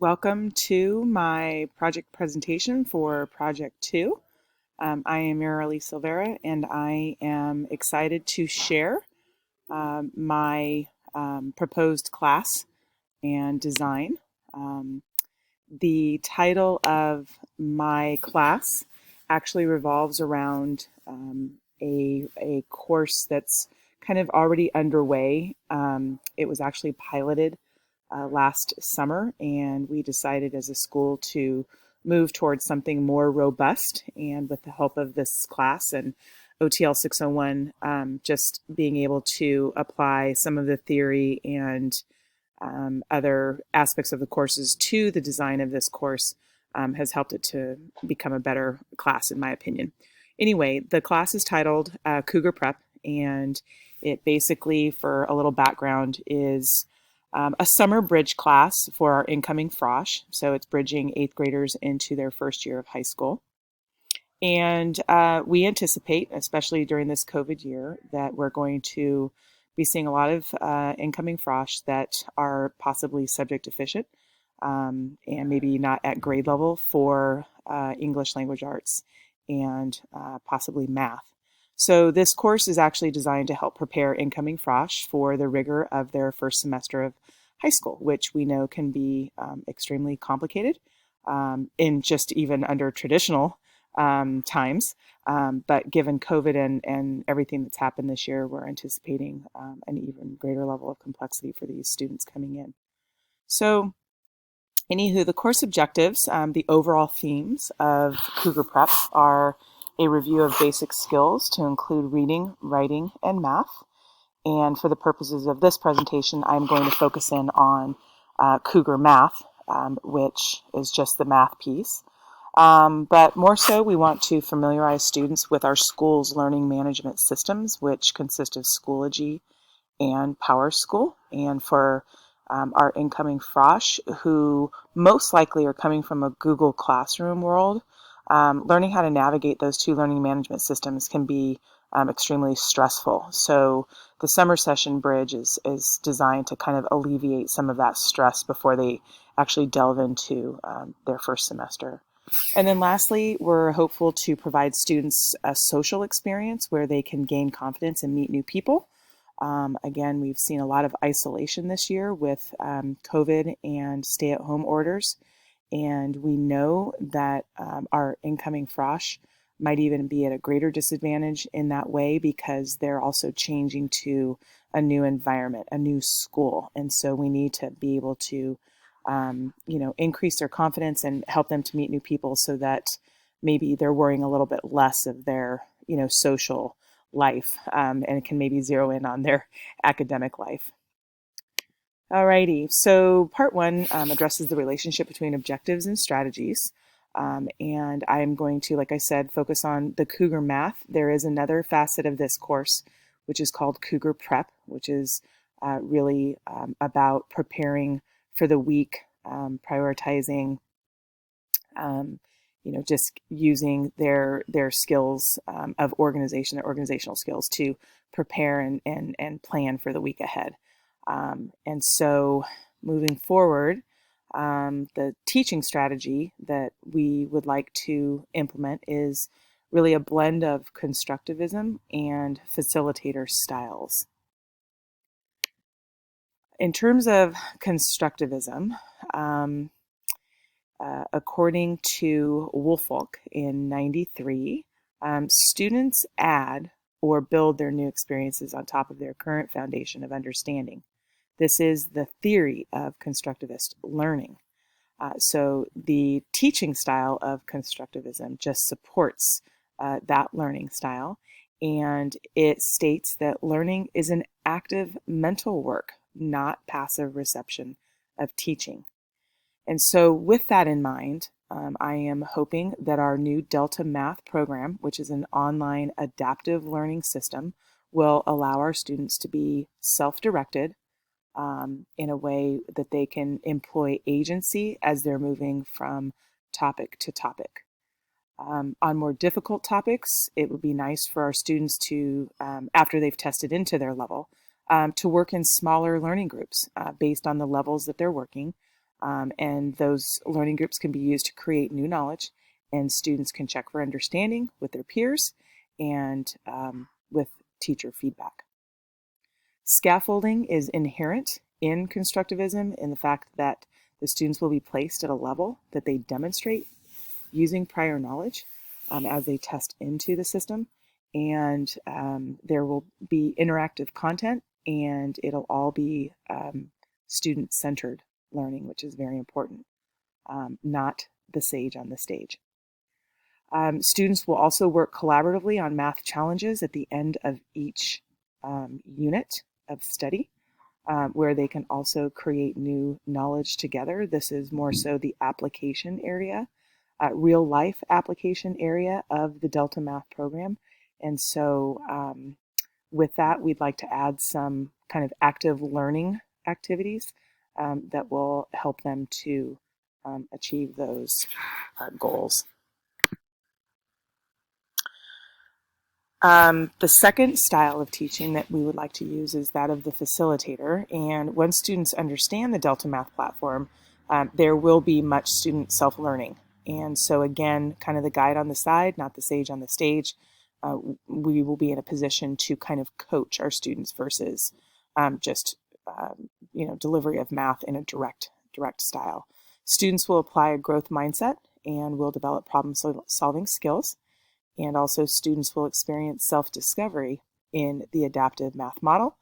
Welcome to my project presentation for Project 2. I am Marilee Silvera, and I am excited to share my proposed class and design. The title of my class actually revolves around a course that's kind of already underway. It was actually piloted last summer, and we decided as a school to move towards something more robust. And with the help of this class and OTL 601, just being able to apply some of the theory and other aspects of the courses to the design of this course has helped it to become a better class, in my opinion. Anyway, the class is titled Cougar Prep, and it basically, for a little background, is a summer bridge class for our incoming frosh. So it's bridging eighth graders into their first year of high school. And we anticipate, especially during this COVID year, that we're going to be seeing a lot of incoming frosh that are possibly subject deficient and maybe not at grade level for English language arts and possibly math. So this course is actually designed to help prepare incoming frosh for the rigor of their first semester of high school, which we know can be extremely complicated in just even under traditional times. But given COVID and everything that's happened this year, we're anticipating an even greater level of complexity for these students coming in. So anywho, the course objectives, the overall themes of Cougar Prep are a review of basic skills to include reading, writing, and math. And for the purposes of this presentation, I'm going to focus in on Cougar Math, which is just the math piece. But more so, we want to familiarize students with our school's learning management systems, which consist of Schoology and PowerSchool. And for our incoming frosh, who most likely are coming from a Google Classroom world, learning how to navigate those two learning management systems can be extremely stressful. So the summer session bridge is designed to kind of alleviate some of that stress before they actually delve into their first semester. And then lastly, we're hopeful to provide students a social experience where they can gain confidence and meet new people. Again, we've seen a lot of isolation this year with COVID and stay-at-home orders. And we know that our incoming frosh might even be at a greater disadvantage in that way because they're also changing to a new environment, a new school. And so we need to be able to increase their confidence and help them to meet new people so that maybe they're worrying a little bit less of their, social life and can maybe zero in on their academic life. Alrighty, so part one addresses the relationship between objectives and strategies. And I'm going to, like I said, focus on the Cougar Math. There is another facet of this course, which is called Cougar Prep, which is really about preparing for the week, prioritizing, just using their skills of organization, their organizational skills to prepare and plan for the week ahead. And so moving forward, the teaching strategy that we would like to implement is really a blend of constructivism and facilitator styles. In terms of constructivism, according to Woolfolk in '93, students add or build their new experiences on top of their current foundation of understanding. This is the theory of constructivist learning. So the teaching style of constructivism just supports that learning style, and it states that learning is an active mental work, not passive reception of teaching. And so with that in mind, I am hoping that our new Delta Math program, which is an online adaptive learning system, will allow our students to be self-directed in a way that they can employ agency as they're moving from topic to topic. On more difficult topics, it would be nice for our students to, after they've tested into their level, to work in smaller learning groups based on the levels that they're working, And those learning groups can be used to create new knowledge, and students can check for understanding with their peers and with teacher feedback. Scaffolding is inherent in constructivism in the fact that the students will be placed at a level that they demonstrate using prior knowledge as they test into the system. And there will be interactive content, and it'll all be student-centered learning, which is very important, not the sage on the stage. Students will also work collaboratively on math challenges at the end of each unit of study, where they can also create new knowledge together. This is more so the application area, real life application area of the Delta Math program. And so with that, we'd like to add some kind of active learning activities that will help them to achieve those goals. The second style of teaching that we would like to use is that of the facilitator. And once students understand the Delta Math platform, there will be much student self-learning. And so again, kind of the guide on the side, not the sage on the stage, we will be in a position to kind of coach our students versus just delivery of math in a direct style. Students will apply a growth mindset and will develop problem-solving skills. And also students will experience self-discovery in the adaptive math model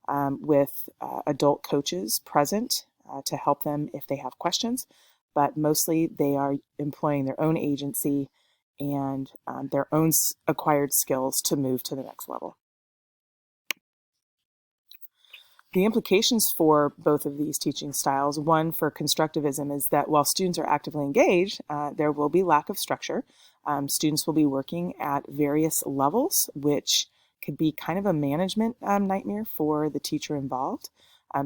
with adult coaches present to help them if they have questions. But mostly they are employing their own agency and their own acquired skills to move to the next level. The implications for both of these teaching styles, one for constructivism, is that while students are actively engaged, there will be lack of structure. Students will be working at various levels, which could be kind of a management nightmare for the teacher involved.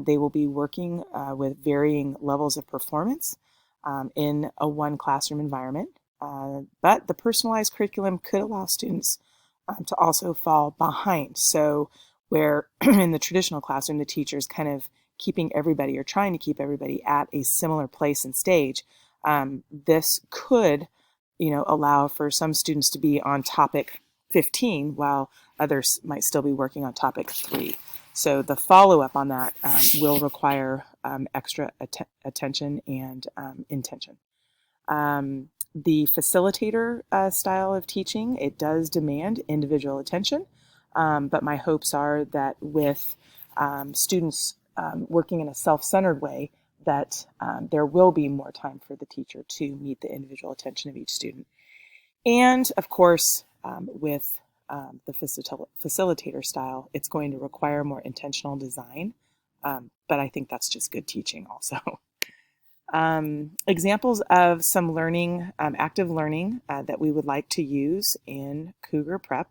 They will be working with varying levels of performance in a one classroom environment, but the personalized curriculum could allow students to also fall behind. So where in the traditional classroom, the teacher's kind of keeping everybody or trying to keep everybody at a similar place and stage, this could, allow for some students to be on topic 15 while others might still be working on topic 3. So the follow-up on that will require extra attention and intention. The facilitator style of teaching, it does demand individual attention, but my hopes are that with students working in a self-centered way, that there will be more time for the teacher to meet the individual attention of each student. And of course, with the facilitator style, it's going to require more intentional design, but I think that's just good teaching also. Examples of some learning, active learning that we would like to use in Cougar Prep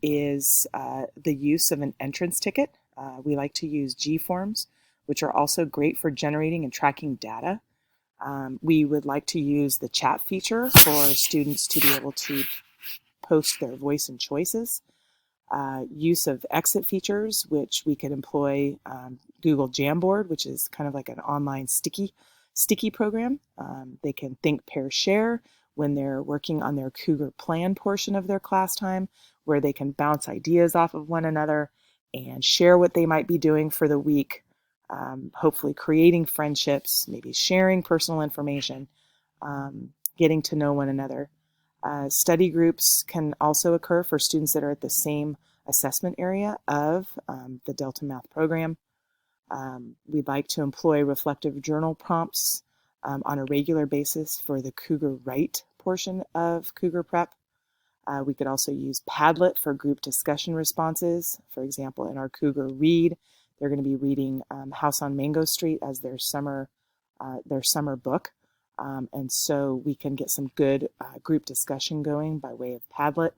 is the use of an entrance ticket. We like to use G-forms, which are also great for generating and tracking data. We would like to use the chat feature for students to be able to post their voice and choices. Use of exit features, which we could employ Google Jamboard, which is kind of like an online sticky program. They can think, pair, share when they're working on their Cougar Plan portion of their class time, where they can bounce ideas off of one another and share what they might be doing for the week, hopefully creating friendships, maybe sharing personal information, getting to know one another. Study groups can also occur for students that are at the same assessment area of the Delta Math program. We'd like to employ reflective journal prompts on a regular basis for the Cougar Write portion of Cougar Prep. We could also use Padlet for group discussion responses. For example, in our Cougar Read, they're going to be reading House on Mango Street as their summer book. And so we can get some good group discussion going by way of Padlet.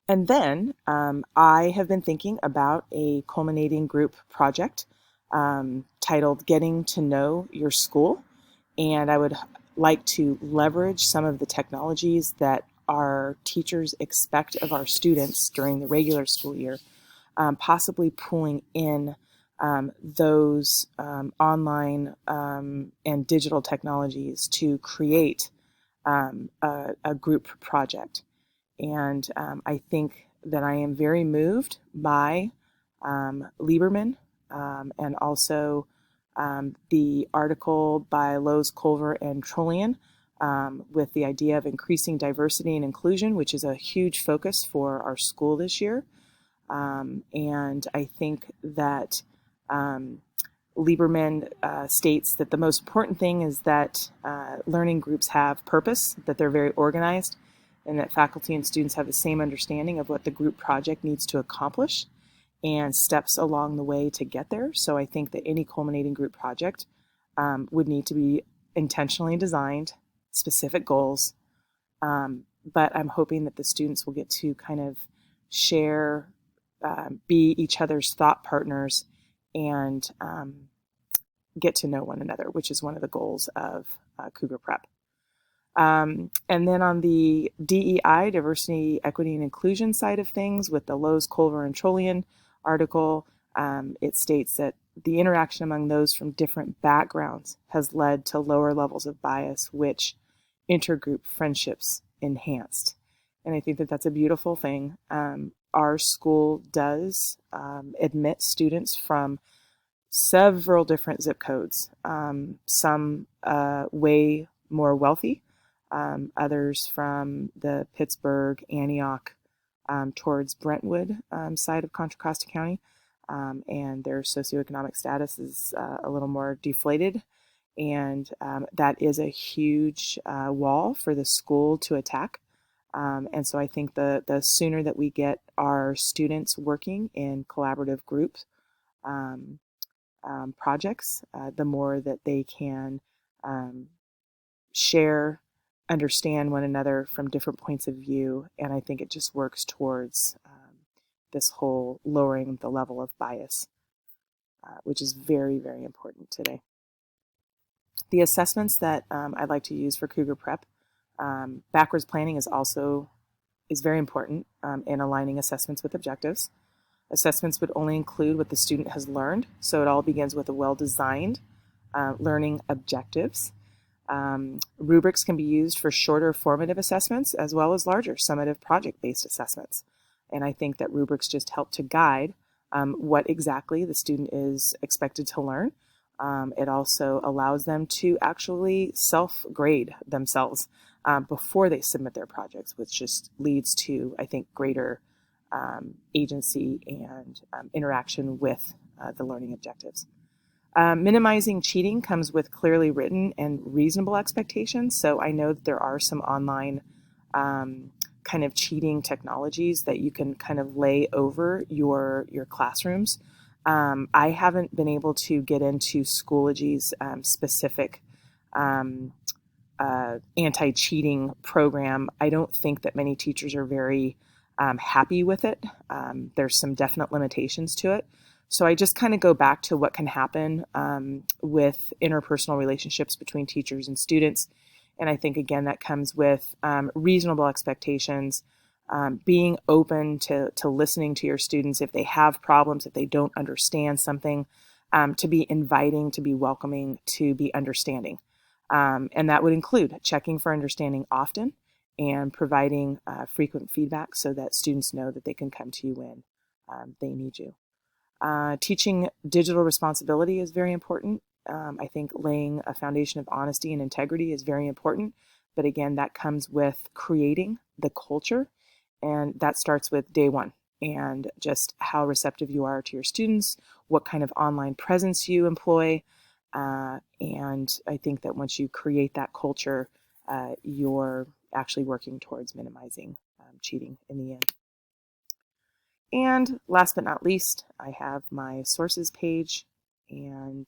And then I have been thinking about a culminating group project titled Getting to Know Your School. And I would like to leverage some of the technologies that our teachers expect of our students during the regular school year, possibly pulling in those online and digital technologies to create a group project. And I think that I am very moved by Lieberman and also the article by Lowe's, Culver, and Trullian with the idea of increasing diversity and inclusion, which is a huge focus for our school this year. And I think that Lieberman states that the most important thing is that learning groups have purpose, that they're very organized, and that faculty and students have the same understanding of what the group project needs to accomplish and steps along the way to get there. So I think that any culminating group project would need to be intentionally designed, specific goals, but I'm hoping that the students will get to kind of share, be each other's thought partners, and get to know one another, which is one of the goals of Cougar Prep. And then on the DEI, diversity, equity, and inclusion side of things, with the Lowe's, Culver, and Trullian article, it states that the interaction among those from different backgrounds has led to lower levels of bias, which intergroup friendships enhanced. And I think that that's a beautiful thing. Our school does admit students from several different zip codes, some way more wealthy, others from the Pittsburgh, Antioch, towards Brentwood side of Contra Costa County, and their socioeconomic status is a little more deflated. And that is a huge wall for the school to attack. And so I think the sooner that we get our students working in collaborative groups, projects, the more that they can share, understand one another from different points of view. And I think it just works towards this whole lowering the level of bias, which is very, very important today. The assessments that I'd like to use for Cougar Prep, backwards planning is very important in aligning assessments with objectives. Assessments would only include what the student has learned, so it all begins with a well-designed learning objectives. Rubrics can be used for shorter formative assessments as well as larger summative project-based assessments. And I think that rubrics just help to guide what exactly the student is expected to learn. It also allows them to actually self-grade themselves before they submit their projects, which just leads to, I think, greater agency and interaction with the learning objectives. Minimizing cheating comes with clearly written and reasonable expectations. So I know that there are some online kind of cheating technologies that you can kind of lay over your classrooms. I haven't been able to get into Schoology's specific anti-cheating program. I don't think that many teachers are very happy with it. There's some definite limitations to it. So I just kind of go back to what can happen with interpersonal relationships between teachers and students. And I think, again, that comes with reasonable expectations, being open to listening to your students if they have problems, if they don't understand something, to be inviting, to be welcoming, to be understanding. And that would include checking for understanding often and providing frequent feedback so that students know that they can come to you when they need you. Teaching digital responsibility is very important. I think laying a foundation of honesty and integrity is very important. But again, that comes with creating the culture, and that starts with day one and just how receptive you are to your students, what kind of online presence you employ. And I think that once you create that culture, you're actually working towards minimizing cheating in the end. And last but not least, I have my sources page, and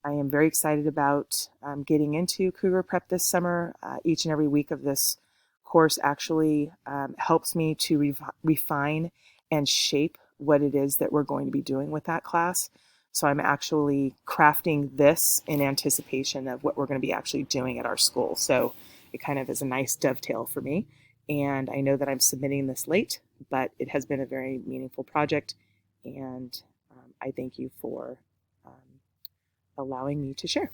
I am very excited about getting into Cougar Prep this summer. Each and every week of this course actually helps me to refine and shape what it is that we're going to be doing with that class. So I'm actually crafting this in anticipation of what we're going to be actually doing at our school. So it kind of is a nice dovetail for me. And I know that I'm submitting this late, but it has been a very meaningful project, and I thank you for allowing me to share.